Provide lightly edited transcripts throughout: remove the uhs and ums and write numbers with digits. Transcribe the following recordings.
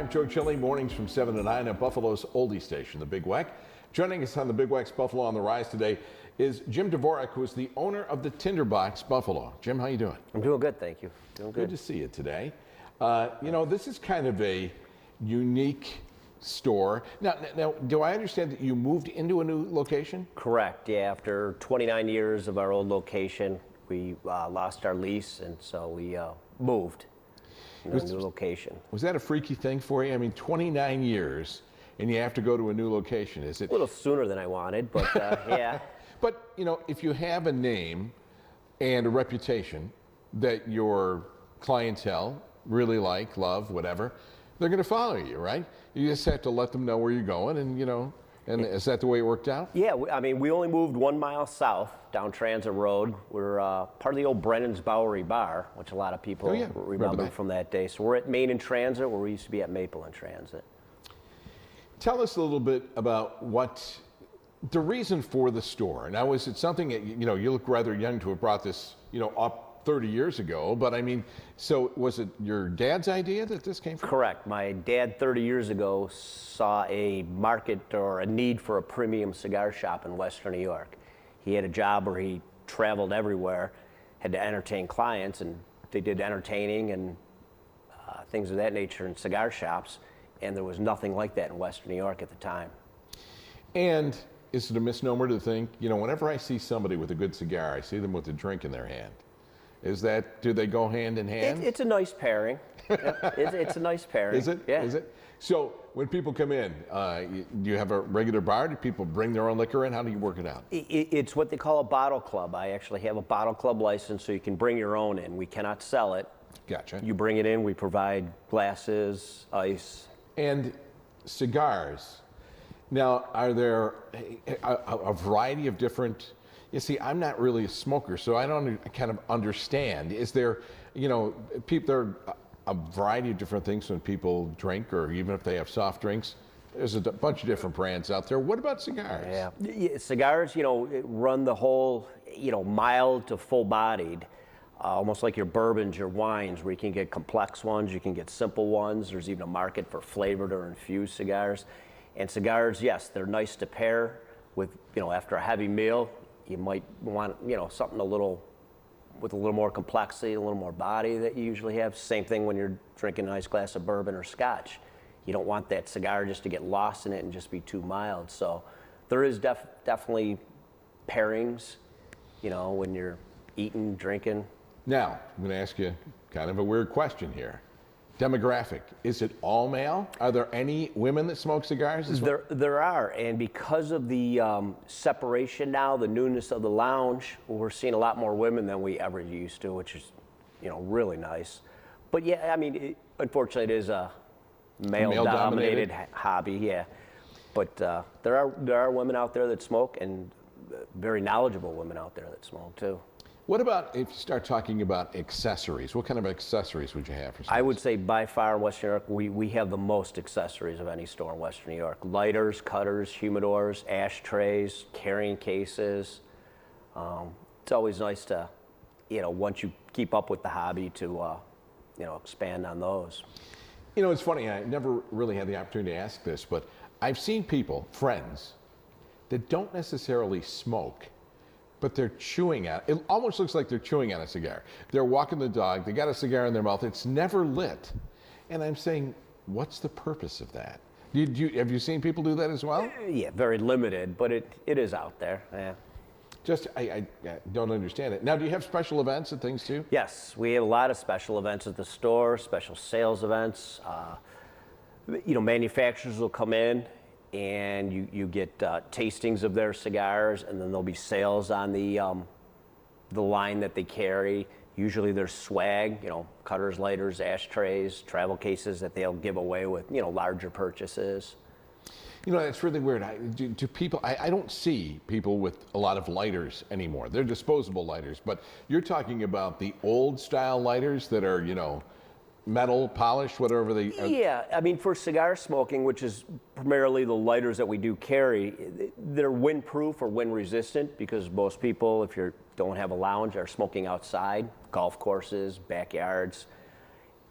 I'm Joe Chili, mornings from 7 to 9 at Buffalo's oldie station, the Big Weck. Joining us on the Big Weck's Buffalo on the Rise today is Jim Dvorak, who is the owner of the Tinder Box Buffalo. Jim, how you doing? I'm doing good, thank you. Doing good. Good to see you today. You know, this is kind of a unique store. Now, do I understand that you moved into a new location? Correct, yeah. After 29 years of our old location, we lost our lease, and so we moved to a new location. Was that a freaky thing for you? I mean, 29 years, and you have to go to a new location. Is it a little sooner than I wanted, but yeah. But, you know, if you have a name and a reputation that your clientele really like, love, whatever, they're going to follow you, right? You just have to let them know where you're going, and, you know, and is that the way it worked out? Yeah, I mean, we only moved 1 mile south down Transit Road. We're part of the old Brennan's Bowery Bar, which a lot of people remember from that day. So we're at Main and Transit, where we used to be at Maple and Transit. Tell us a little bit about what the reason for the store. Now, is it something that, you know, you look rather young to have brought this, you know, up 30 years ago, but I mean, so was it your dad's idea that this came from? Correct. My dad 30 years ago saw a market or a need for a premium cigar shop in Western New York. He had a job where he traveled everywhere, had to entertain clients, and they did entertaining and things of that nature in cigar shops, and there was nothing like that in Western New York at the time. And is it a misnomer to think, you know, whenever I see somebody with a good cigar, I see them with a drink in their hand? Is that, do they go hand in hand? It's a nice pairing. It's a nice pairing. Is it? Yeah. Is it? So when people come in, do you have a regular bar? Do people bring their own liquor in? How do you work it out? It's what they call a bottle club. I actually have a bottle club license, so you can bring your own in. We cannot sell it. Gotcha. You bring it in, we provide glasses, ice. And cigars. Now, are there a variety of different... You see, I'm not really a smoker, so I don't kind of understand. Is there, you know, there are a variety of different things when people drink, or even if they have soft drinks. There's a bunch of different brands out there. What about cigars? Yeah, cigars, you know, run the whole, you know, mild to full-bodied, almost like your bourbons, your wines, where you can get complex ones, you can get simple ones. There's even a market for flavored or infused cigars. And cigars, yes, they're nice to pair with, you know, after a heavy meal. You might want, you know, something with a little more complexity, a little more body that you usually have. Same thing when you're drinking a nice glass of bourbon or scotch. You don't want that cigar just to get lost in it and just be too mild. So there is definitely pairings, you know, when you're eating, drinking. Now, I'm going to ask you kind of a weird question here. Demographic, is it all male? Are there any women that smoke cigars as well? There are, and because of the separation now, the newness of the lounge, we're seeing a lot more women than we ever used to, which is, you know, really nice. But yeah, I mean, unfortunately, it is a male-dominated hobby, yeah. But there are women out there that smoke, and very knowledgeable women out there that smoke too. What about if you start talking about accessories? What kind of accessories would you have for cigars? I would say by far in Western New York, we have the most accessories of any store in Western New York. Lighters, cutters, humidors, ashtrays, carrying cases. It's always nice to, you know, once you keep up with the hobby, to, you know, expand on those. You know, it's funny, I never really had the opportunity to ask this, but I've seen people, friends, that don't necessarily smoke, but they're chewing at it. It almost looks like they're chewing on a cigar. They're walking the dog, they got a cigar in their mouth, it's never lit. And I'm saying, what's the purpose of that? Have you seen people do that as well? Yeah, very limited, but it is out there, yeah. Just, I don't understand it. Now, do you have special events and things too? Yes, we have a lot of special events at the store, special sales events. You know, manufacturers will come in, and you get tastings of their cigars, and then there'll be sales on the line that they carry. Usually there's swag, you know, cutters, lighters, ashtrays, travel cases that they'll give away with, you know, larger purchases. You know, that's really weird. Do people, I don't see people with a lot of lighters anymore. They're disposable lighters, but you're talking about the old style lighters that are, you know, metal, polished, whatever they are. Yeah, I mean, for cigar smoking, which is primarily the lighters that we do carry, they're windproof or wind resistant, because most people, if you don't have a lounge, are smoking outside, golf courses, backyards.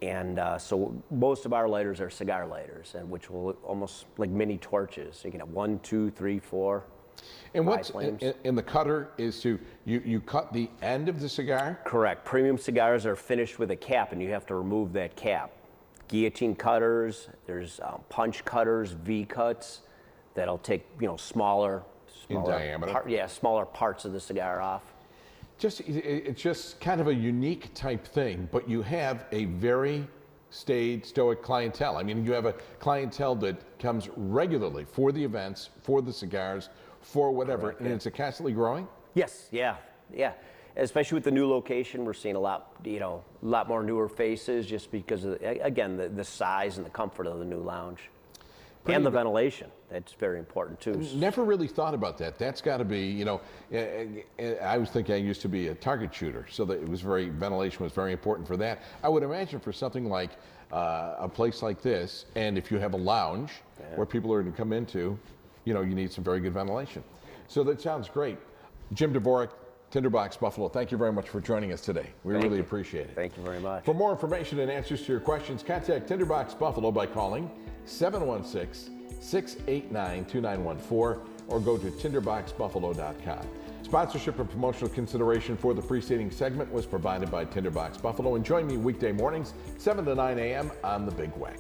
And so most of our lighters are cigar lighters, and which will almost like mini torches. So you can have 1, 2, 3, 4. And 5 what's flames. in the cutter is you cut the end of the cigar? Correct. Premium cigars are finished with a cap, and you have to remove that cap. Guillotine cutters, there's punch cutters, V cuts, that'll take smaller In diameter? Smaller parts of the cigar off. It's just kind of a unique type thing, but you have a very staid, stoic clientele. I mean, you have a clientele that comes regularly for the events, for the cigars, for whatever, Correct, and yeah. it's constantly growing? Yes, yeah. Especially with the new location, we're seeing a lot more newer faces, just because of the size and the comfort of the new lounge. And the ventilation, that's very important too. Never really thought about that. That's got to be, I was thinking I used to be a target shooter, so that ventilation was very important for that. I would imagine for something like a place like this, and if you have a lounge where people are going to come into, you need some very good ventilation. So that sounds great. Jim Dvorak, Tinder Box Buffalo, thank you very much for joining us today. We really appreciate it. Thank you very much. For more information and answers to your questions, contact Tinder Box Buffalo by calling 716-689-2914 or go to tinderboxbuffalo.com. Sponsorship and promotional consideration for the preceding segment was provided by Tinder Box Buffalo. And join me weekday mornings, 7 to 9 a.m. on The Big Weck.